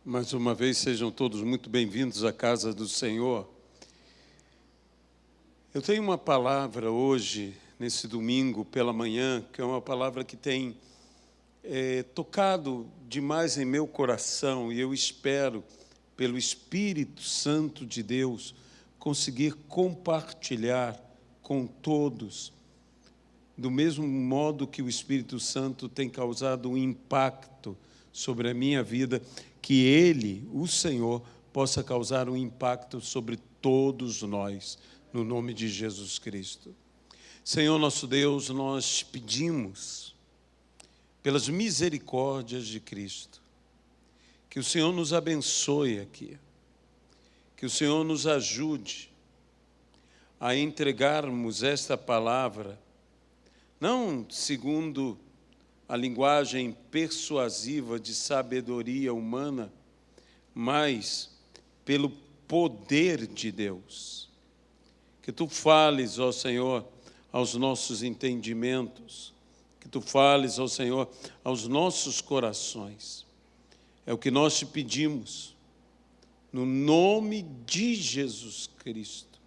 Mais uma vez, sejam todos muito bem-vindos à casa do Senhor. Eu tenho uma palavra hoje, nesse domingo pela manhã, que é uma palavra que tem tocado demais em meu coração, e eu espero, pelo Espírito Santo de Deus, conseguir compartilhar com todos, do mesmo modo que o Espírito Santo tem causado um impacto sobre a minha vida, que Ele, o Senhor, possa causar um impacto sobre todos nós, no nome de Jesus Cristo. Senhor nosso Deus, nós pedimos, pelas misericórdias de Cristo, que o Senhor nos abençoe aqui, que o Senhor nos ajude a entregarmos esta palavra, não segundo a linguagem persuasiva de sabedoria humana, mas pelo poder de Deus. Que Tu fales, ó Senhor, aos nossos entendimentos, que Tu fales, ó Senhor, aos nossos corações. É o que nós te pedimos, no nome de Jesus Cristo.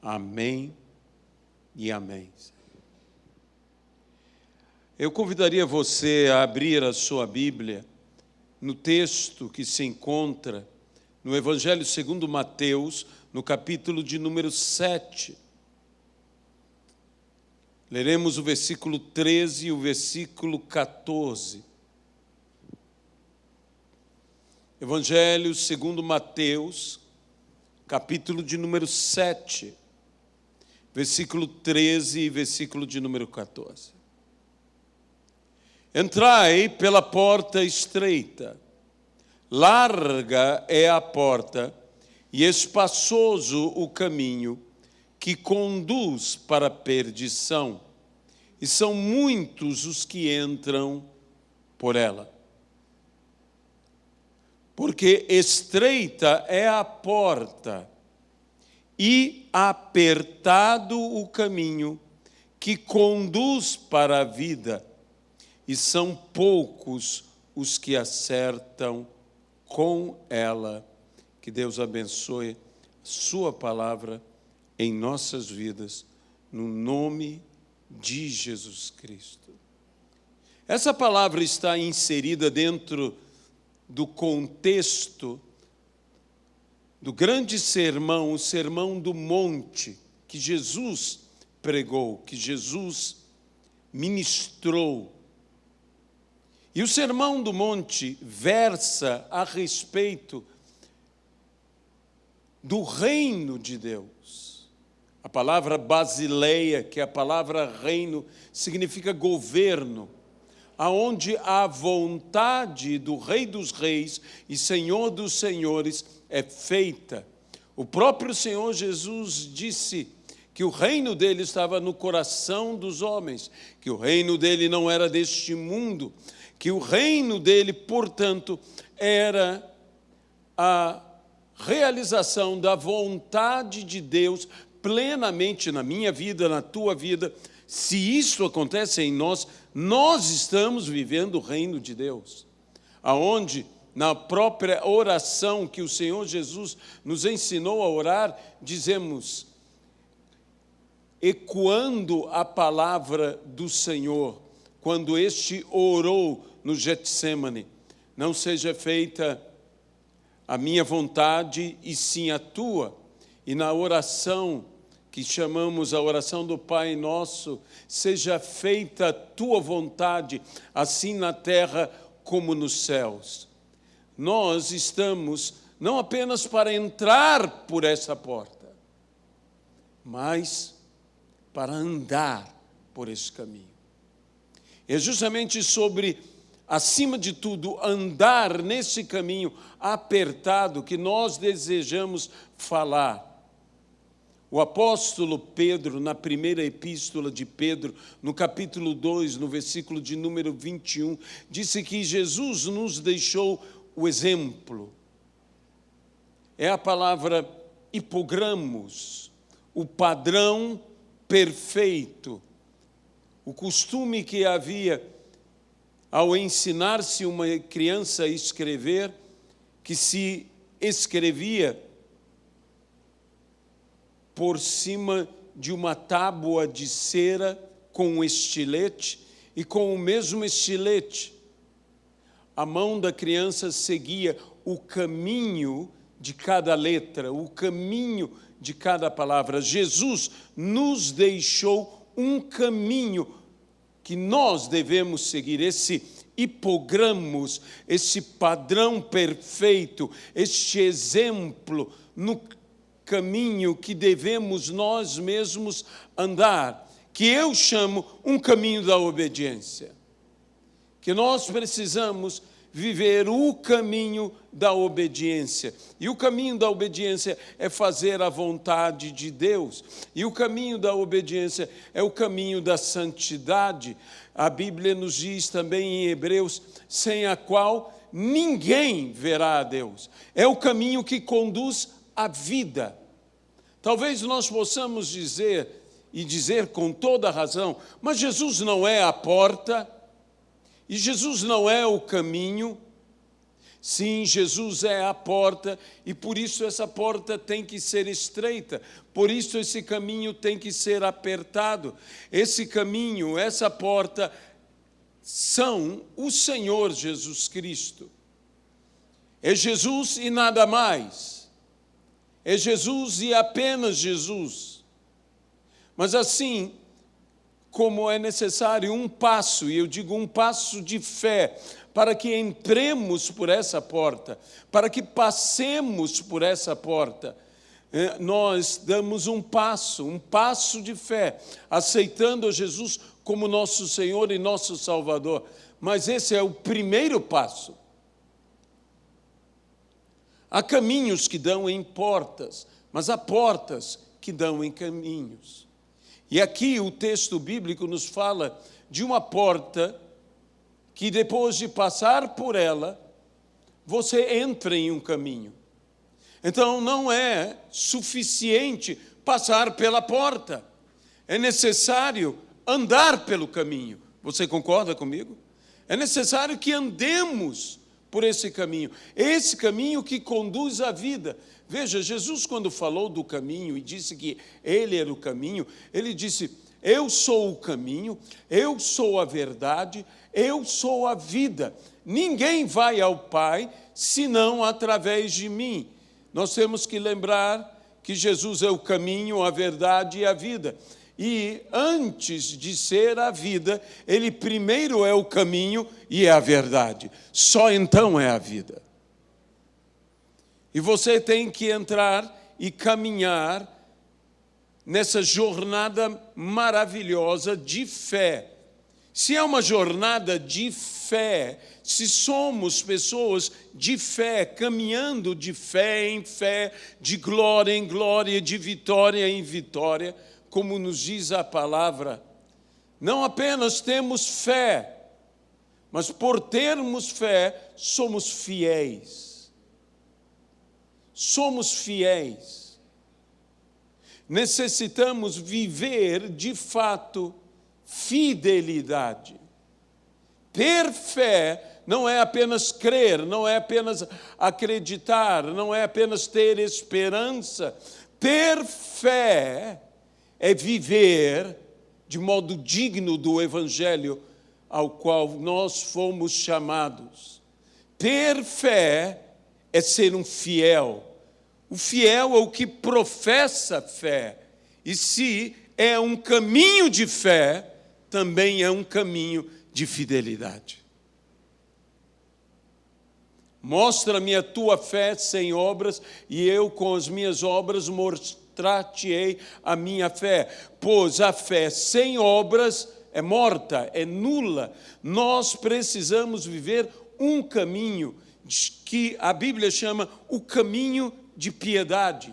Amém e amém. Eu convidaria você a abrir a sua Bíblia no texto que se encontra no Evangelho segundo Mateus, no capítulo de número 7. Leremos o versículo 13 e o versículo 14. Evangelho segundo Mateus, capítulo de número 7, versículo 13 e versículo de número 14. Entrai pela porta estreita, larga é a porta e espaçoso o caminho que conduz para a perdição, e são muitos os que entram por ela. Porque estreita é a porta e apertado o caminho que conduz para a vida, e são poucos os que acertam com ela. Que Deus abençoe Sua palavra em nossas vidas, no nome de Jesus Cristo. Essa palavra está inserida dentro do contexto do grande sermão, o Sermão do Monte, que Jesus pregou, que Jesus ministrou. E o Sermão do Monte versa a respeito do reino de Deus. A palavra basileia, que é a palavra reino, significa governo, aonde a vontade do Rei dos Reis e Senhor dos Senhores é feita. O próprio Senhor Jesus disse que o reino dele estava no coração dos homens, que o reino dele não era deste mundo, que o reino dele, portanto, era a realização da vontade de Deus plenamente na minha vida, na tua vida. Se isso acontece em nós, nós estamos vivendo o reino de Deus, aonde na própria oração que o Senhor Jesus nos ensinou a orar, dizemos, ecoando a palavra do Senhor, quando este orou no Getsêmani: não seja feita a minha vontade, e sim a tua. E na oração que chamamos a oração do Pai Nosso, seja feita a tua vontade, assim na terra como nos céus. Nós estamos não apenas para entrar por essa porta, mas para andar por esse caminho. É justamente sobre, acima de tudo, andar nesse caminho apertado que nós desejamos falar. O apóstolo Pedro, na primeira epístola de Pedro, no capítulo 2, no versículo de número 21, disse que Jesus nos deixou o exemplo. É a palavra hipogramos, o padrão perfeito. O costume que havia ao ensinar-se uma criança a escrever que se escrevia por cima de uma tábua de cera com um estilete, e com o mesmo estilete, a mão da criança seguia o caminho de cada letra, o caminho de cada palavra. Jesus nos deixou um caminho que nós devemos seguir, esse hipogramos, esse padrão perfeito, este exemplo no caminho que devemos nós mesmos andar, que eu chamo um caminho da obediência. Que nós precisamos viver o caminho da obediência. E o caminho da obediência é fazer a vontade de Deus. E o caminho da obediência é o caminho da santidade. A Bíblia nos diz também em Hebreus, sem a qual ninguém verá a Deus. É o caminho que conduz à vida. Talvez nós possamos dizer, e dizer com toda razão, mas Jesus não é a porta, e Jesus não é o caminho. Sim, Jesus é a porta, e por isso essa porta tem que ser estreita, por isso esse caminho tem que ser apertado. Esse caminho, essa porta, são o Senhor Jesus Cristo. É Jesus e nada mais. É Jesus e apenas Jesus. Mas assim como é necessário um passo, e eu digo um passo de fé, para que entremos por essa porta, para que passemos por essa porta, nós damos um passo de fé, aceitando a Jesus como nosso Senhor e nosso Salvador. Mas esse é o primeiro passo. Há caminhos que dão em portas, mas há portas que dão em caminhos. E aqui o texto bíblico nos fala de uma porta que depois de passar por ela, você entra em um caminho. Então não é suficiente passar pela porta, é necessário andar pelo caminho. Você concorda comigo? É necessário que andemos por esse caminho que conduz à vida. Veja, Jesus, quando falou do caminho e disse que Ele era o caminho, Ele disse, eu sou o caminho, eu sou a verdade, eu sou a vida. Ninguém vai ao Pai, senão através de mim. Nós temos que lembrar que Jesus é o caminho, a verdade e a vida. E antes de ser a vida, Ele primeiro é o caminho e é a verdade. Só então é a vida. E você tem que entrar e caminhar nessa jornada maravilhosa de fé. Se é uma jornada de fé, se somos pessoas de fé, caminhando de fé em fé, de glória em glória, de vitória em vitória, como nos diz a palavra, não apenas temos fé, mas por termos fé, somos fiéis. Somos fiéis. Necessitamos viver, de fato, fidelidade. Ter fé não é apenas crer, não é apenas acreditar, não é apenas ter esperança. Ter fé é viver de modo digno do Evangelho ao qual nós fomos chamados. Ter fé é ser um fiel. O fiel é o que professa fé. E se é um caminho de fé, também é um caminho de fidelidade. Mostra-me a tua fé sem obras, e eu com as minhas obras mostrar-te-ei a minha fé. Pois a fé sem obras é morta, é nula. Nós precisamos viver um caminho que a Bíblia chama o caminho de piedade.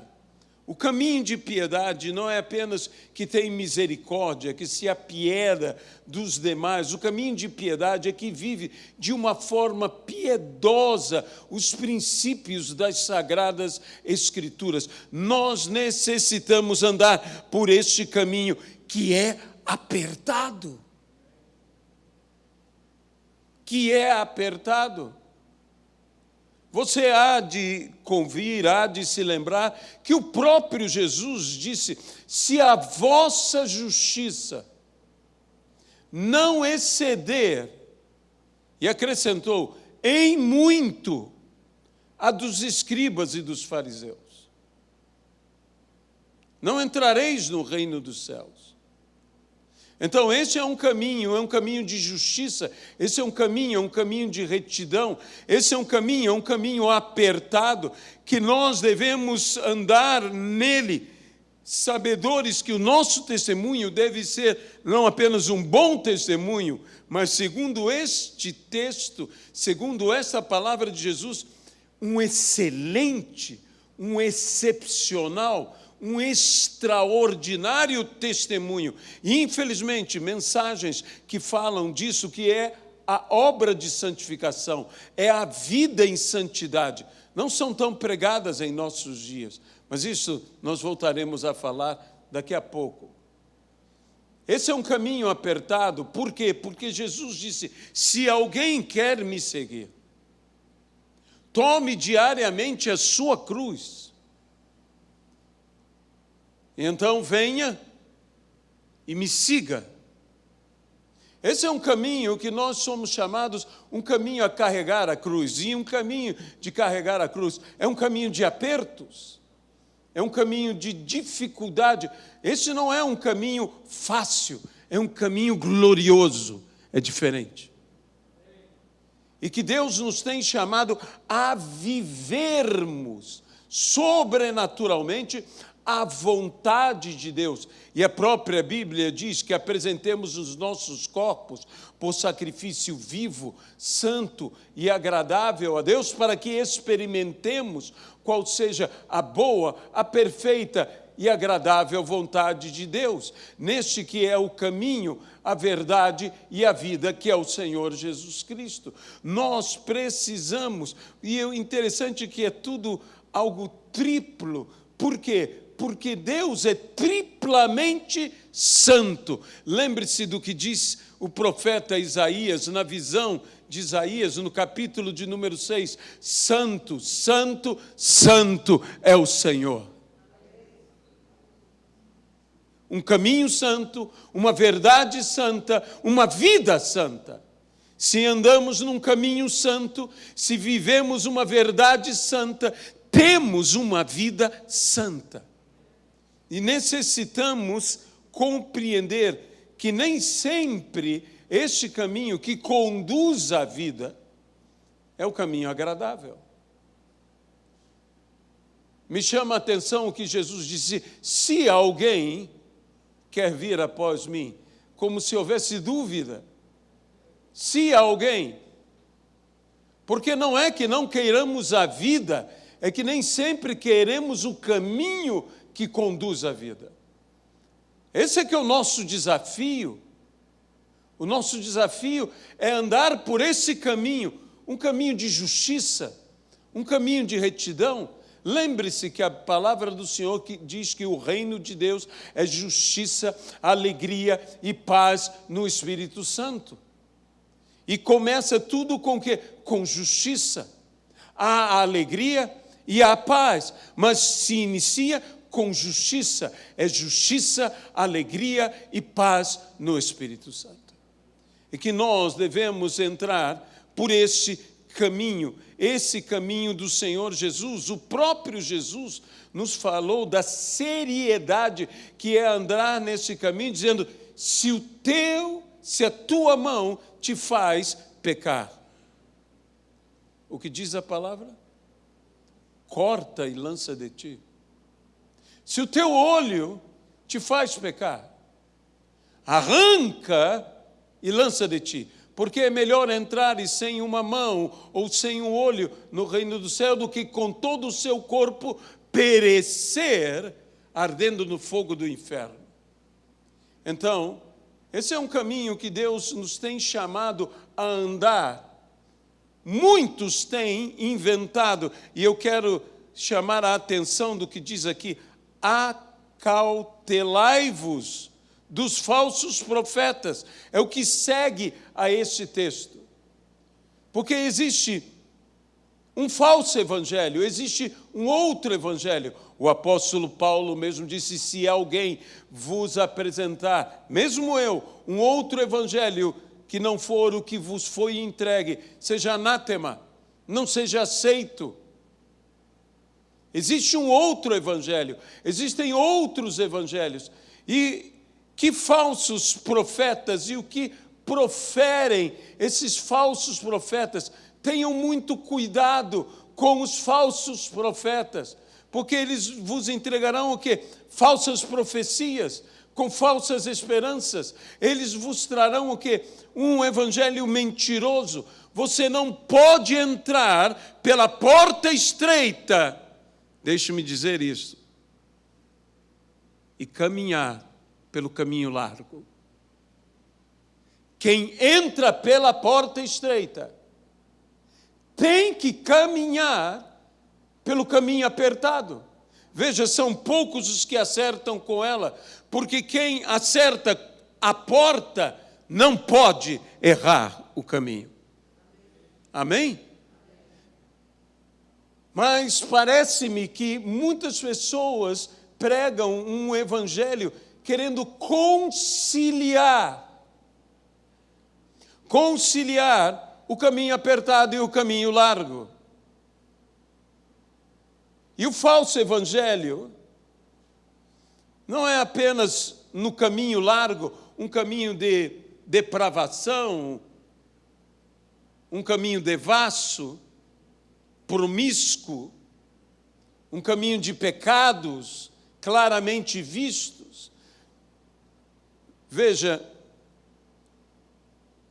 O caminho de piedade não é apenas que tem misericórdia, que se apieda dos demais. O caminho de piedade é que vive de uma forma piedosa os princípios das Sagradas Escrituras. Nós necessitamos andar por este caminho que é apertado. Que é apertado. Você há de convir, há de se lembrar que o próprio Jesus disse: se a vossa justiça não exceder, e acrescentou, em muito, a dos escribas e dos fariseus, não entrareis no reino dos céus. Então, esse é um caminho de justiça, esse é um caminho de retidão, esse é um caminho apertado, que nós devemos andar nele, sabedores que o nosso testemunho deve ser não apenas um bom testemunho, mas segundo este texto, segundo essa palavra de Jesus, um excelente, um excepcional, um extraordinário testemunho. E, infelizmente, mensagens que falam disso, que é a obra de santificação, é a vida em santidade, não são tão pregadas em nossos dias. Mas isso nós voltaremos a falar daqui a pouco. Esse é um caminho apertado. Por quê? Porque Jesus disse: se alguém quer me seguir, tome diariamente a sua cruz. Então venha e me siga. Esse é um caminho que nós somos chamados, um caminho a carregar a cruz. E um caminho de carregar a cruz é um caminho de apertos, é um caminho de dificuldade. Esse não é um caminho fácil, é um caminho glorioso, é diferente. E que Deus nos tem chamado a vivermos sobrenaturalmente a vontade de Deus. E a própria Bíblia diz que apresentemos os nossos corpos por sacrifício vivo, santo e agradável a Deus, para que experimentemos qual seja a boa, a perfeita e agradável vontade de Deus, neste que é o caminho, a verdade e a vida, que é o Senhor Jesus Cristo. Nós precisamos, e o interessante é que é tudo algo triplo. Por quê? Porque Deus é triplamente santo. Lembre-se do que diz o profeta Isaías, na visão de Isaías, no capítulo de número 6, santo, santo, santo é o Senhor. Um caminho santo, uma verdade santa, uma vida santa. Se andamos num caminho santo, se vivemos uma verdade santa, temos uma vida santa. E necessitamos compreender que nem sempre este caminho que conduz à vida é o caminho agradável. Me chama a atenção o que Jesus disse: se alguém quer vir após mim, como se houvesse dúvida. Se alguém, porque não é que não queiramos a vida, é que nem sempre queremos o caminho que conduz à vida. Esse é que é o nosso desafio. O nosso desafio é andar por esse caminho, um caminho de justiça, um caminho de retidão. Lembre-se que a palavra do Senhor que diz que o reino de Deus é justiça, alegria e paz no Espírito Santo. E começa tudo com o quê? Com justiça. Há a alegria e a paz, mas se inicia com justiça. É justiça, alegria e paz no Espírito Santo. E que nós devemos entrar por esse caminho do Senhor Jesus. O próprio Jesus nos falou da seriedade que é andar nesse caminho, dizendo: se a tua mão te faz pecar, o que diz a palavra? Corta e lança de ti. Se o teu olho te faz pecar, arranca e lança de ti. Porque é melhor entrar sem uma mão ou sem um olho no reino do céu do que com todo o seu corpo perecer ardendo no fogo do inferno. Então, esse é um caminho que Deus nos tem chamado a andar. Muitos têm inventado, e eu quero chamar a atenção do que diz aqui: acautelai-vos dos falsos profetas. É o que segue a este texto. Porque existe um falso evangelho, existe um outro evangelho. O apóstolo Paulo mesmo disse, se alguém vos apresentar, mesmo eu, um outro evangelho que não for o que vos foi entregue, seja anátema, não seja aceito. Existe um outro evangelho, existem outros evangelhos. E que falsos profetas e o que proferem esses falsos profetas, tenham muito cuidado com os falsos profetas, porque eles vos entregarão o quê? Falsas profecias, com falsas esperanças. Eles vos trarão o quê? Um evangelho mentiroso. Você não pode entrar pela porta estreita, deixe-me dizer isso, e caminhar pelo caminho largo. Quem entra pela porta estreita tem que caminhar pelo caminho apertado. Veja, são poucos os que acertam com ela, porque quem acerta a porta não pode errar o caminho. Amém? Mas parece-me que muitas pessoas pregam um evangelho querendo conciliar o caminho apertado e o caminho largo. E o falso evangelho não é apenas no caminho largo, um caminho de depravação, um caminho devasso, promíscuo, um caminho de pecados claramente vistos. Veja,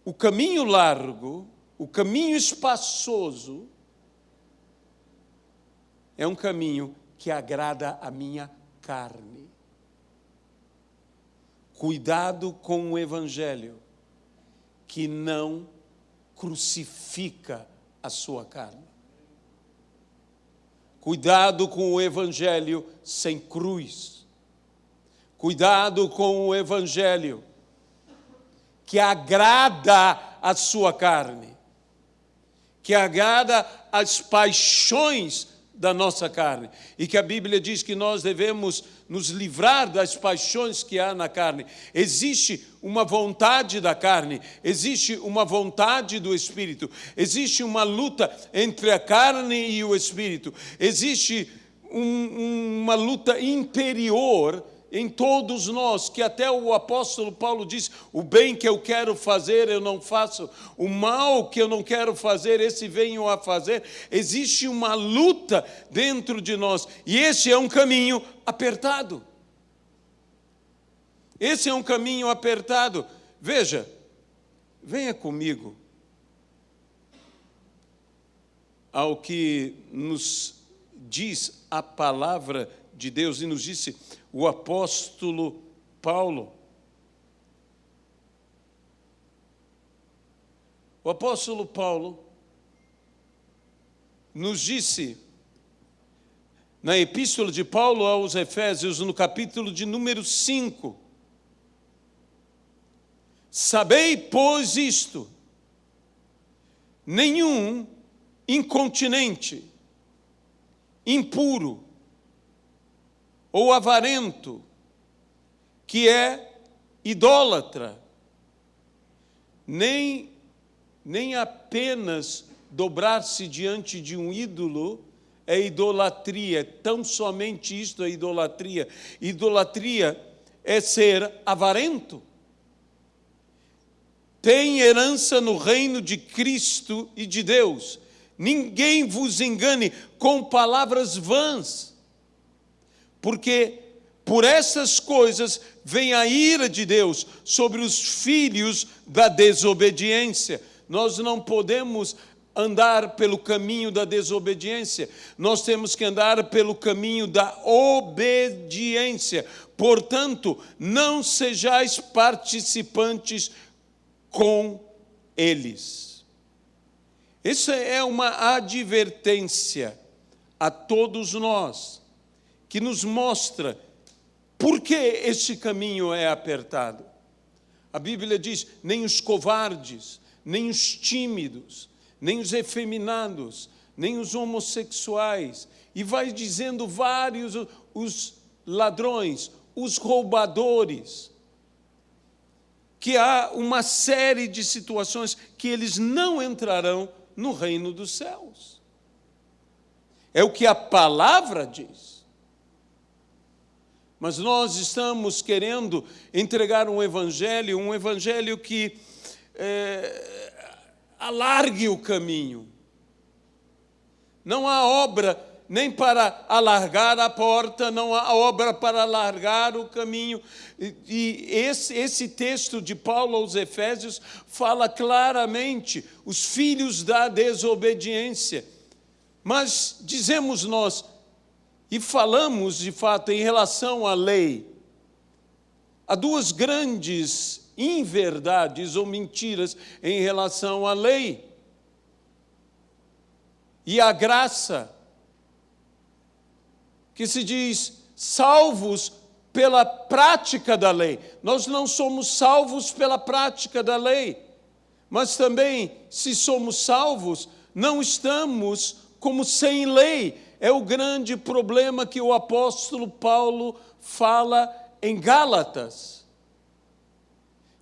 o caminho largo, o caminho espaçoso, é um caminho que agrada a minha carne. Cuidado com o evangelho que não crucifica a sua carne. Cuidado com o evangelho sem cruz. Cuidado com o evangelho que agrada a sua carne, que agrada as paixões da nossa carne, e que a Bíblia diz que nós devemos nos livrar das paixões que há na carne. Existe uma vontade da carne, existe uma vontade do Espírito, existe uma luta entre a carne e o Espírito, existe uma luta interior em todos nós, que até o apóstolo Paulo diz, o bem que eu quero fazer eu não faço, o mal que eu não quero fazer, esse venho a fazer. Existe uma luta dentro de nós, e esse é um caminho apertado. Esse é um caminho apertado. Veja, venha comigo ao que nos diz a palavra de Deus, e nos disse o apóstolo Paulo. O apóstolo Paulo nos disse, na epístola de Paulo aos Efésios, no capítulo de número 5, sabei, pois, isto, nenhum incontinente, impuro, ou avarento, que é idólatra, nem apenas dobrar-se diante de um ídolo é idolatria, tão somente isto é idolatria. Idolatria é ser avarento. Tem herança no reino de Cristo e de Deus. Ninguém vos engane com palavras vãs, porque por essas coisas vem a ira de Deus sobre os filhos da desobediência. Nós não podemos andar pelo caminho da desobediência, nós temos que andar pelo caminho da obediência. Portanto, não sejais participantes com eles. Isso é uma advertência a todos nós, que nos mostra por que este caminho é apertado. A Bíblia diz, nem os covardes, nem os tímidos, nem os efeminados, nem os homossexuais. E vai dizendo vários, os ladrões, os roubadores, que há uma série de situações que eles não entrarão no reino dos céus. É o que a palavra diz. Mas nós estamos querendo entregar um evangelho que alargue o caminho. Não há obra nem para alargar a porta, não há obra para alargar o caminho. E esse texto de Paulo aos Efésios fala claramente os filhos da desobediência. Mas dizemos nós, e falamos de fato em relação à lei, há duas grandes inverdades ou mentiras em relação à lei e à graça, que se diz salvos pela prática da lei. Nós não somos salvos pela prática da lei, mas também, se somos salvos, não estamos como sem lei. É o grande problema que o apóstolo Paulo fala em Gálatas.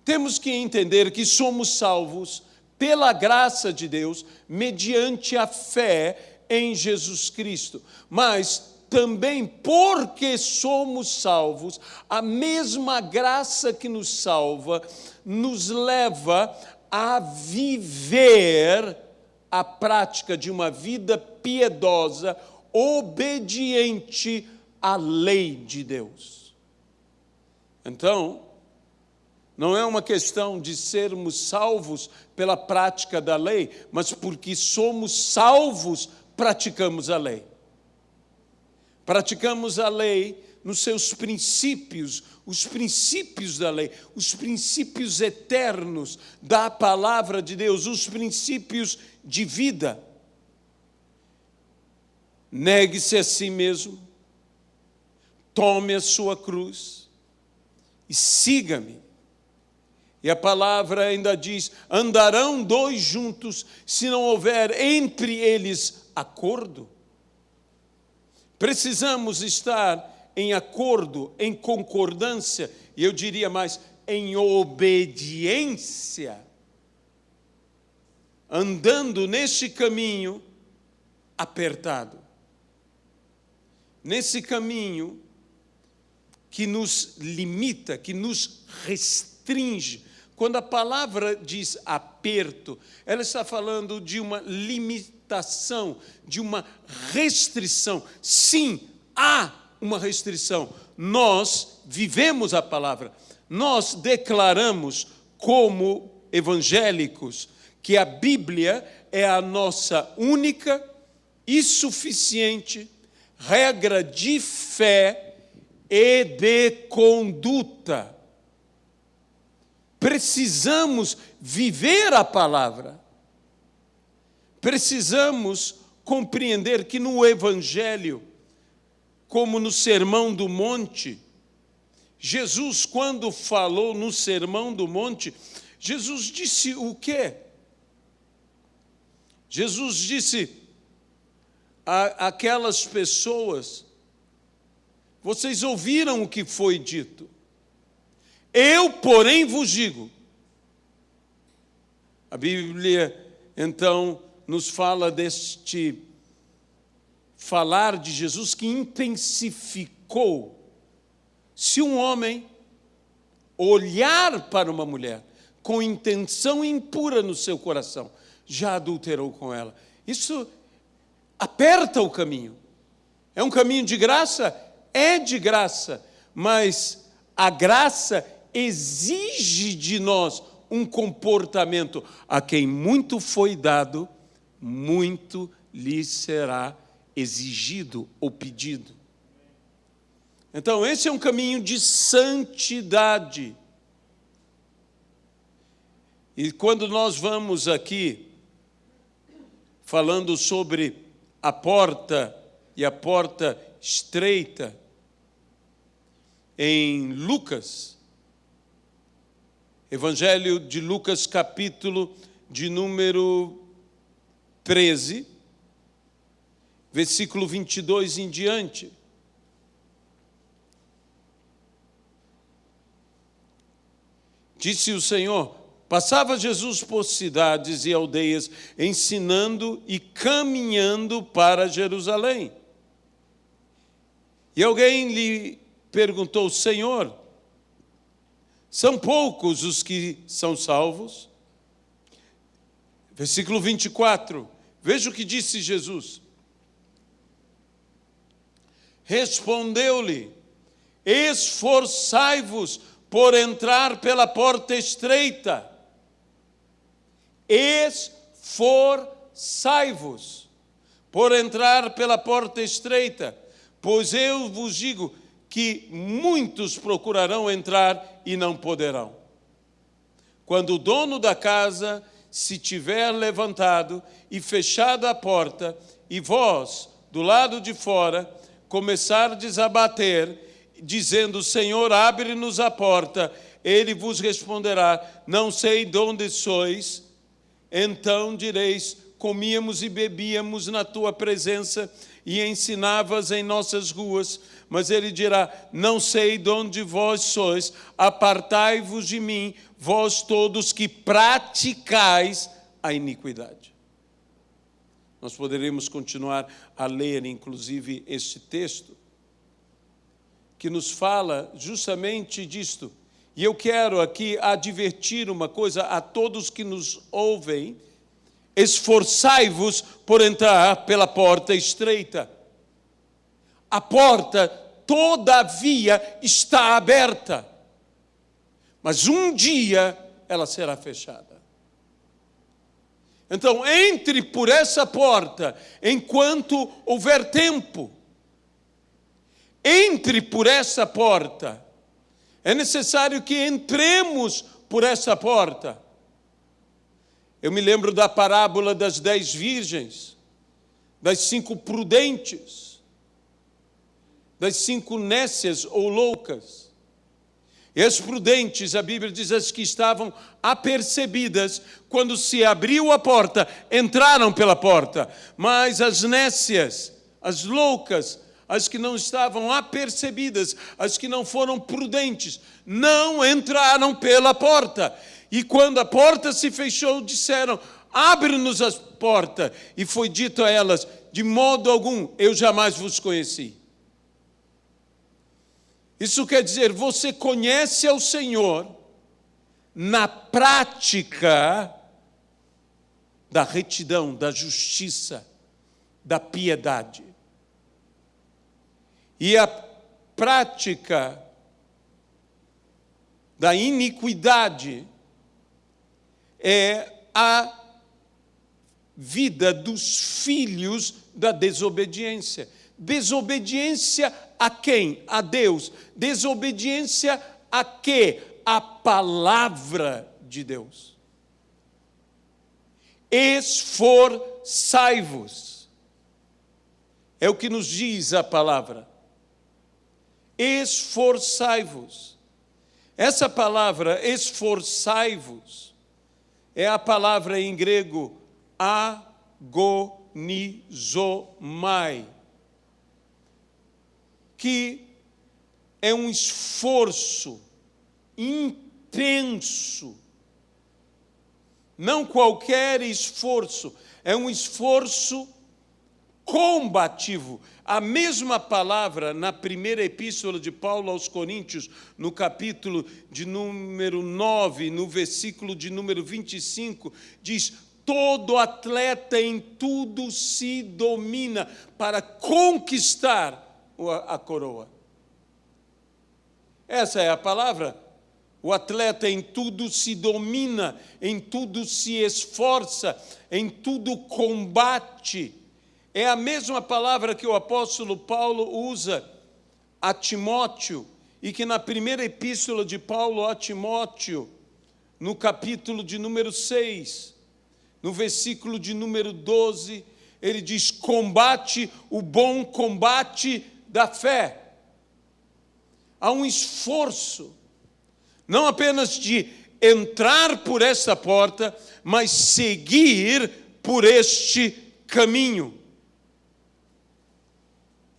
Temos que entender que somos salvos pela graça de Deus, mediante a fé em Jesus Cristo. Mas também porque somos salvos, a mesma graça que nos salva, nos leva a viver a prática de uma vida piedosa, obediente à lei de Deus. Então, não é uma questão de sermos salvos pela prática da lei, mas porque somos salvos, praticamos a lei. Praticamos a lei nos seus princípios, os princípios da lei, os princípios eternos da palavra de Deus, os princípios de vida. Negue-se a si mesmo, tome a sua cruz e siga-me. E a palavra ainda diz, andarão dois juntos se não houver entre eles acordo. Precisamos estar em acordo, em concordância, e eu diria mais, em obediência, andando neste caminho apertado, nesse caminho que nos limita, que nos restringe. Quando a palavra diz aperto, ela está falando de uma limitação, de uma restrição. Sim, há uma restrição. Nós vivemos a palavra. Nós declaramos como evangélicos que a Bíblia é a nossa única e suficiente regra de fé e de conduta. Precisamos viver a palavra. Precisamos compreender que no Evangelho, como no Sermão do Monte, Jesus, quando falou no Sermão do Monte, Jesus disse o quê? Jesus disse àquelas pessoas, vocês ouviram o que foi dito. Eu, porém, vos digo. A Bíblia, então, nos fala deste falar de Jesus que intensificou. Se um homem olhar para uma mulher com intenção impura no seu coração, já adulterou com ela. Isso aperta o caminho. É um caminho de graça? É de graça, mas a graça exige de nós um comportamento. A quem muito foi dado, muito lhe será exigido ou pedido. Então, esse é um caminho de santidade. E quando nós vamos aqui, falando sobre a porta e a porta estreita, em Lucas, Evangelho de Lucas, capítulo de número 13, versículo 22 em diante. Disse o Senhor: passava Jesus por cidades e aldeias, ensinando e caminhando para Jerusalém. E alguém lhe perguntou: Senhor, são poucos os que são salvos? Versículo 24, veja o que disse Jesus. Respondeu-lhe: esforçai-vos por entrar pela porta estreita. Esforçai-vos por entrar pela porta estreita, pois eu vos digo que muitos procurarão entrar e não poderão. Quando o dono da casa se tiver levantado e fechado a porta, e vós, do lado de fora, começardes a bater, dizendo: Senhor, abre-nos a porta, ele vos responderá: não sei de onde sois. Então direis: comíamos e bebíamos na tua presença e ensinavas em nossas ruas. Mas ele dirá: não sei de onde vós sois, apartai-vos de mim, vós todos que praticais a iniquidade. Nós poderíamos continuar a ler, inclusive, este texto, que nos fala justamente disto. E eu quero aqui advertir uma coisa a todos que nos ouvem: esforçai-vos por entrar pela porta estreita. A porta, todavia, está aberta, mas um dia ela será fechada. Então, entre por essa porta enquanto houver tempo. Entre por essa porta. É necessário que entremos por essa porta. Eu me lembro da parábola das 10 virgens, das 5 prudentes, das 5 nécias ou loucas. E as prudentes, a Bíblia diz, as que estavam apercebidas, quando se abriu a porta, entraram pela porta. Mas as nécias, as loucas, as que não estavam apercebidas, as que não foram prudentes, não entraram pela porta. E quando a porta se fechou, disseram: abre-nos a porta. E foi dito a elas: de modo algum, eu jamais vos conheci. Isso quer dizer, você conhece ao Senhor na prática da retidão, da justiça, da piedade. E a prática da iniquidade é a vida dos filhos da desobediência. Desobediência a quem? A Deus. Desobediência a quê? A palavra de Deus. Esforçai-vos. É o que nos diz a palavra. Esforçai-vos. Essa palavra, esforçai-vos, é a palavra em grego agonizomai, que é um esforço intenso, não qualquer esforço, é um esforço combativo. A mesma palavra na primeira epístola de Paulo aos Coríntios, no capítulo de número 9, no versículo de número 25, diz: todo atleta em tudo se domina para conquistar a coroa. Essa é a palavra. O atleta em tudo se domina, em tudo se esforça, em tudo combate. É a mesma palavra que o apóstolo Paulo usa a Timóteo, e que na primeira epístola de Paulo a Timóteo, no capítulo de número 6, no versículo de número 12, ele diz: combate o bom combate da fé. Há um esforço, não apenas de entrar por essa porta, mas seguir por este caminho.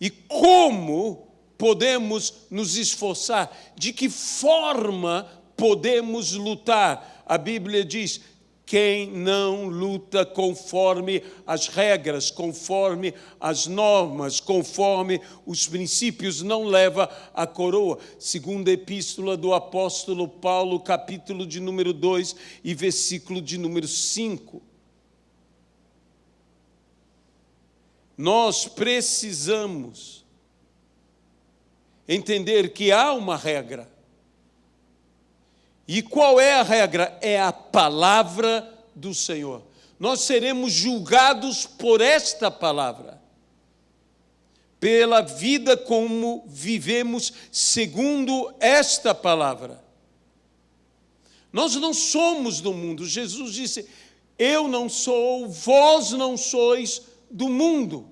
E como podemos nos esforçar? De que forma podemos lutar? A Bíblia diz: quem não luta conforme as regras, conforme as normas, conforme os princípios, não leva a coroa. Segunda epístola do apóstolo Paulo, capítulo de número 2 e versículo de número 5. Nós precisamos entender que há uma regra. E qual é a regra? É a palavra do Senhor. Nós seremos julgados por esta palavra, pela vida como vivemos segundo esta palavra. Nós não somos do mundo. Jesus disse: eu não sou, vós não sois do mundo.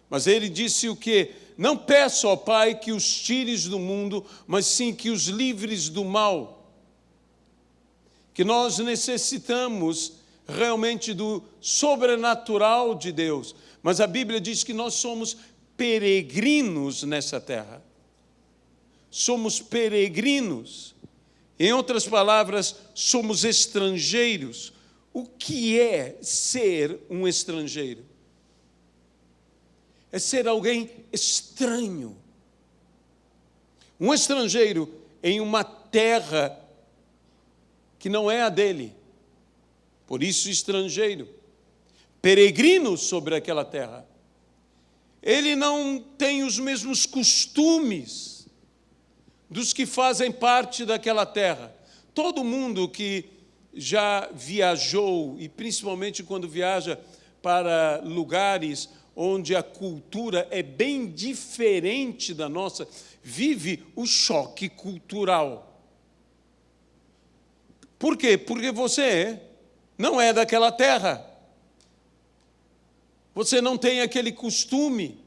Mas ele disse o quê? Não peço ao Pai que os tires do mundo, mas sim que os livres do mal. Que nós necessitamos realmente do sobrenatural de Deus. Mas a Bíblia diz que nós somos peregrinos nessa terra. Somos peregrinos. Em outras palavras, somos estrangeiros. O que é ser um estrangeiro? É ser alguém estranho. Um estrangeiro em uma terra que não é a dele. Por isso, estrangeiro. Peregrino sobre aquela terra. Ele não tem os mesmos costumes dos que fazem parte daquela terra. Todo mundo que já viajou, e principalmente quando viaja para lugares onde a cultura é bem diferente da nossa, vive o choque cultural. Por quê? Porque você não é daquela terra. Você não tem aquele costume.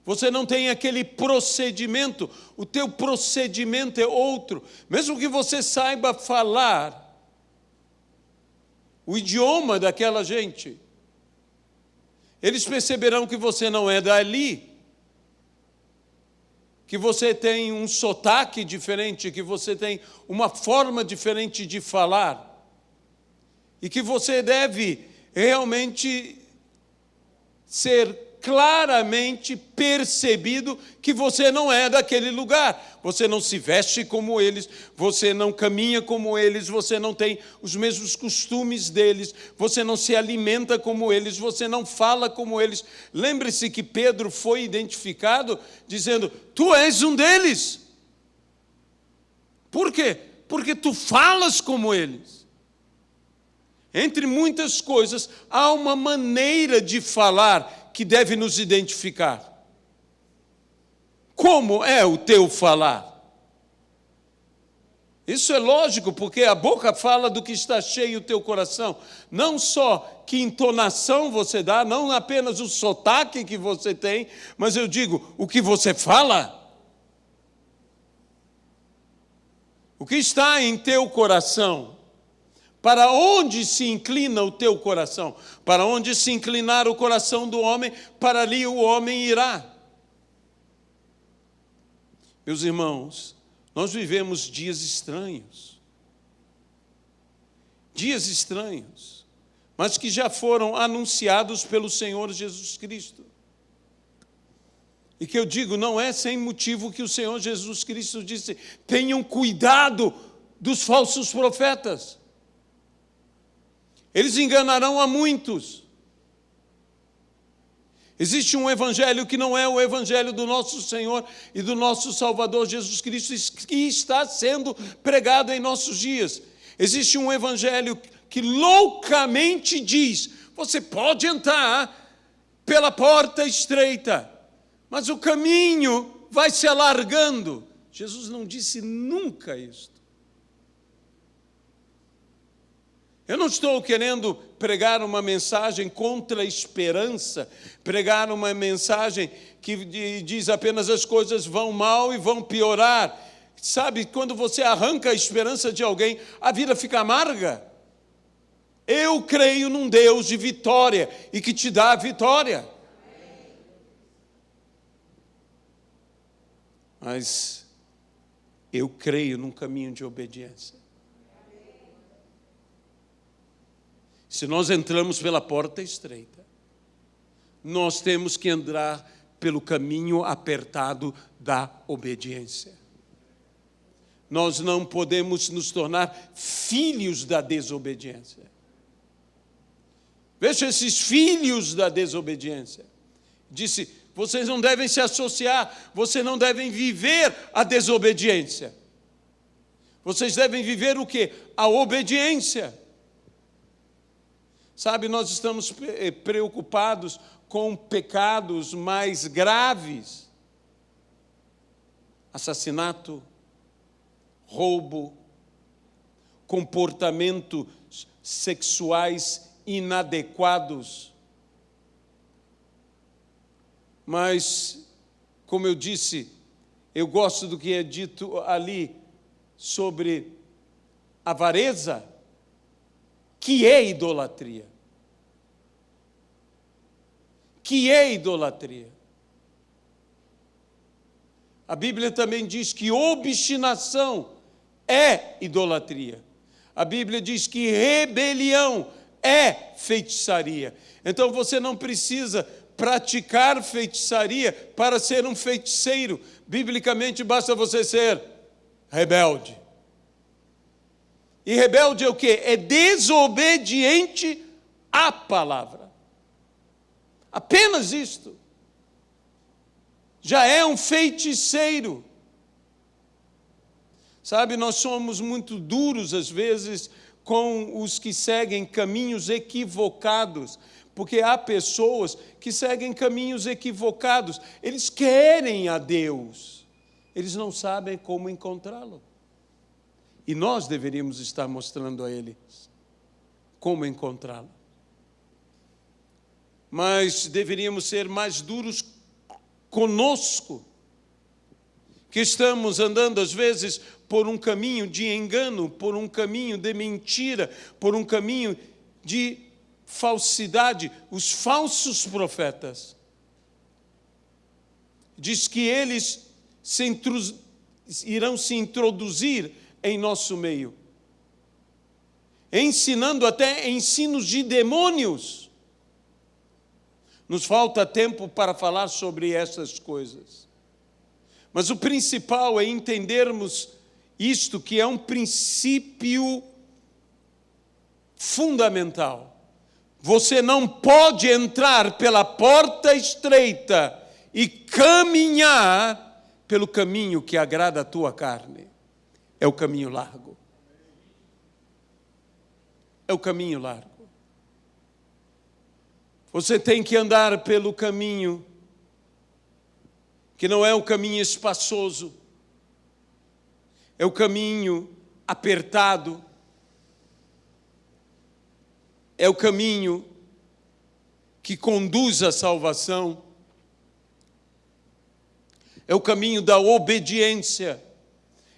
Você não tem aquele procedimento. O teu procedimento é outro. Mesmo que você saiba falar o idioma daquela gente, eles perceberão que você não é dali, que você tem um sotaque diferente, que você tem uma forma diferente de falar, e que você deve realmente ser claramente percebido que você não é daquele lugar. Você não se veste como eles, você não caminha como eles, você não tem os mesmos costumes deles, você não se alimenta como eles, você não fala como eles. Lembre-se que Pedro foi identificado dizendo: tu és um deles. Por quê? Porque tu falas como eles. Entre muitas coisas, há uma maneira de falar que deve nos identificar. Como é o teu falar? Isso é lógico, porque a boca fala do que está cheio o teu coração. Não só que entonação você dá, não apenas o sotaque que você tem, mas eu digo, o que você fala. O que está em teu coração? Para onde se inclina o teu coração? Para onde se inclinar o coração do homem, para ali o homem irá. Meus irmãos, nós vivemos dias estranhos. Dias estranhos, mas que já foram anunciados pelo Senhor Jesus Cristo. E que eu digo, não é sem motivo que o Senhor Jesus Cristo disse: tenham cuidado dos falsos profetas. Eles enganarão a muitos. Existe um evangelho que não é o evangelho do nosso Senhor e do nosso Salvador Jesus Cristo, que está sendo pregado em nossos dias. Existe um evangelho que loucamente diz: você pode entrar pela porta estreita, mas o caminho vai se alargando. Jesus não disse nunca isso. Eu não estou querendo pregar uma mensagem contra a esperança, pregar uma mensagem que diz apenas as coisas vão mal e vão piorar. Sabe, quando você arranca a esperança de alguém, a vida fica amarga. Eu creio num Deus de vitória e que te dá a vitória. Mas eu creio num caminho de obediência. Se nós entramos pela porta estreita, nós temos que andar pelo caminho apertado da obediência. Nós não podemos nos tornar filhos da desobediência. Veja esses filhos da desobediência. Disse, vocês não devem se associar, vocês não devem viver a desobediência. Vocês devem viver o quê? A obediência. Sabe, nós estamos preocupados com pecados mais graves. Assassinato, roubo, comportamentos sexuais inadequados. Mas, como eu disse, eu gosto do que é dito ali sobre avareza, que é idolatria. Que é idolatria. A Bíblia também diz que obstinação é idolatria. A Bíblia diz que rebelião é feitiçaria. Então você não precisa praticar feitiçaria para ser um feiticeiro. Biblicamente basta você ser rebelde. E rebelde é o quê? É desobediente à palavra. Apenas isto. Já é um feiticeiro. Sabe, nós somos muito duros às vezes com os que seguem caminhos equivocados, porque há pessoas que seguem caminhos equivocados. Eles querem a Deus, eles não sabem como encontrá-lo. E nós deveríamos estar mostrando a eles como encontrá-lo. Mas deveríamos ser mais duros conosco, que estamos andando às vezes por um caminho de engano, por um caminho de mentira, por um caminho de falsidade. Os falsos profetas, diz que eles irão se introduzir em nosso meio, ensinando até ensinos de demônios. Nos falta tempo para falar sobre essas coisas. Mas o principal é entendermos isto, que é um princípio fundamental. Você não pode entrar pela porta estreita e caminhar pelo caminho que agrada a tua carne. É o caminho largo. É o caminho largo. Você tem que andar pelo caminho que não é o caminho espaçoso, é o caminho apertado, é o caminho que conduz à salvação, é o caminho da obediência,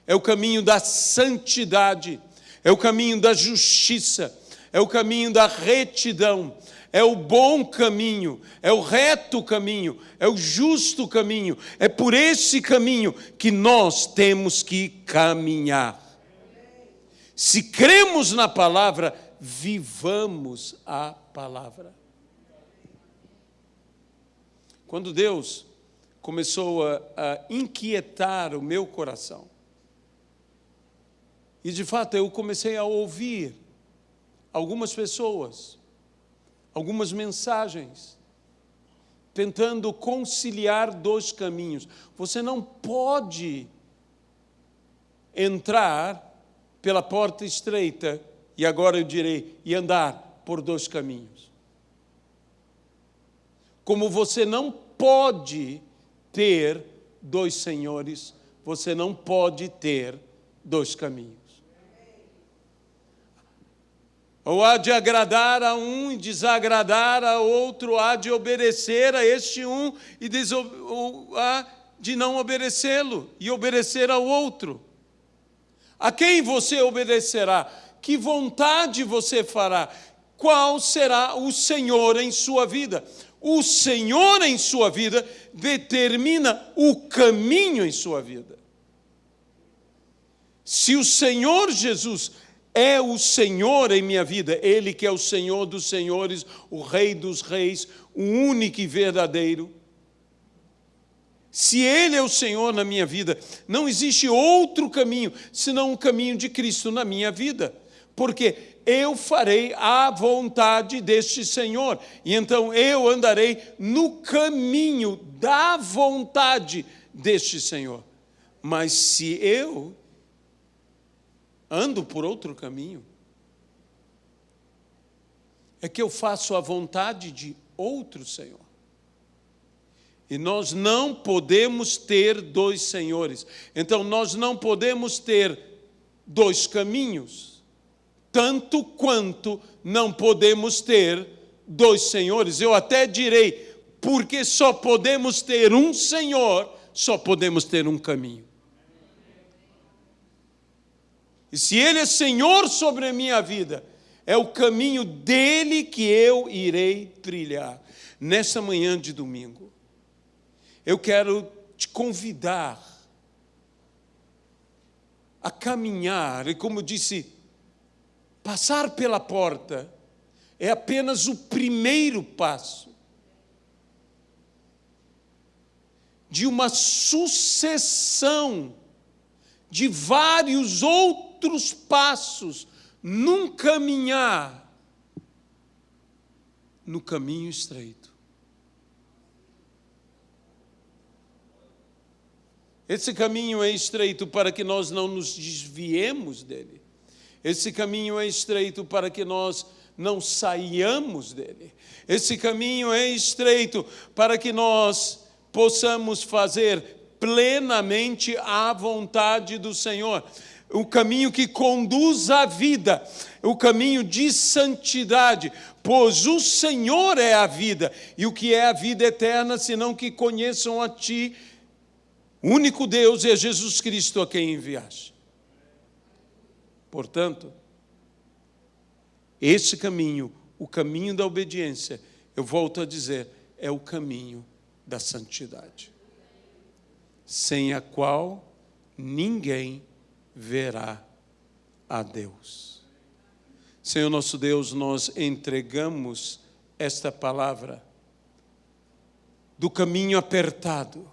é o caminho da santidade, é o caminho da justiça, é o caminho da retidão, é o bom caminho, é o reto caminho, é o justo caminho. É por esse caminho que nós temos que caminhar. Se cremos na palavra, vivamos a palavra. Quando Deus começou a inquietar o meu coração, e de fato eu comecei a ouvir algumas pessoas, algumas mensagens, tentando conciliar dois caminhos. Você não pode entrar pela porta estreita, e agora eu direi, e andar por dois caminhos. Como você não pode ter dois senhores, você não pode ter dois caminhos. Ou há de agradar a um e desagradar a outro, há de obedecer a este um ou há de não obedecê-lo e obedecer ao outro. A quem você obedecerá? Que vontade você fará? Qual será o Senhor em sua vida? O Senhor em sua vida determina o caminho em sua vida. Se o Senhor Jesus é o Senhor em minha vida, Ele que é o Senhor dos senhores, o Rei dos reis, o único e verdadeiro. Se Ele é o Senhor na minha vida, não existe outro caminho, senão o caminho de Cristo na minha vida. Porque eu farei a vontade deste Senhor. E então eu andarei no caminho da vontade deste Senhor. Mas se eu ando por outro caminho, é que eu faço a vontade de outro Senhor. E nós não podemos ter dois senhores. Então, nós não podemos ter dois caminhos, tanto quanto não podemos ter dois senhores. Eu até direi, porque só podemos ter um Senhor, só podemos ter um caminho. E se Ele é Senhor sobre a minha vida, é o caminho dEle que eu irei trilhar. Nessa manhã de domingo, eu quero te convidar a caminhar, e como eu disse, passar pela porta é apenas o primeiro passo de uma sucessão de vários outros passos num caminhar no caminho estreito. Esse caminho é estreito para que nós não nos desviemos dele. Esse caminho é estreito para que nós não saiamos dele. Esse caminho é estreito para que nós possamos fazer plenamente a vontade do Senhor. O caminho que conduz à vida, o caminho de santidade, pois o Senhor é a vida. E o que é a vida eterna, senão que conheçam a Ti, o único Deus, é Jesus Cristo a quem enviaste. Portanto, esse caminho, o caminho da obediência, eu volto a dizer, é o caminho da santidade, sem a qual ninguém verá a Deus. Senhor nosso Deus, nós entregamos esta palavra do caminho apertado,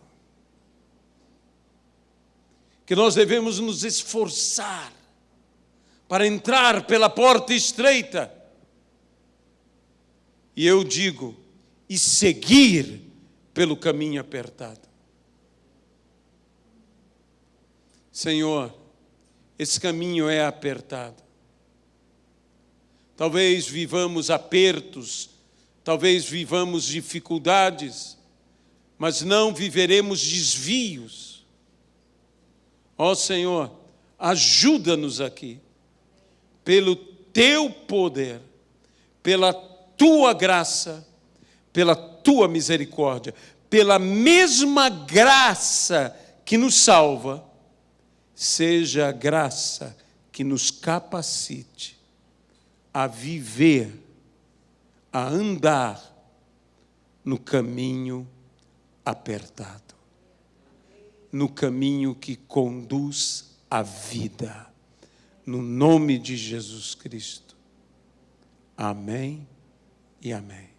que nós devemos nos esforçar para entrar pela porta estreita. E eu digo, e seguir pelo caminho apertado. Senhor, esse caminho é apertado. Talvez vivamos apertos, talvez vivamos dificuldades, mas não viveremos desvios. Ó Senhor, ajuda-nos aqui, pelo Teu poder, pela Tua graça, pela Tua misericórdia, pela mesma graça que nos salva, seja a graça que nos capacite a viver, a andar no caminho apertado, no caminho que conduz à vida, no nome de Jesus Cristo. Amém e amém.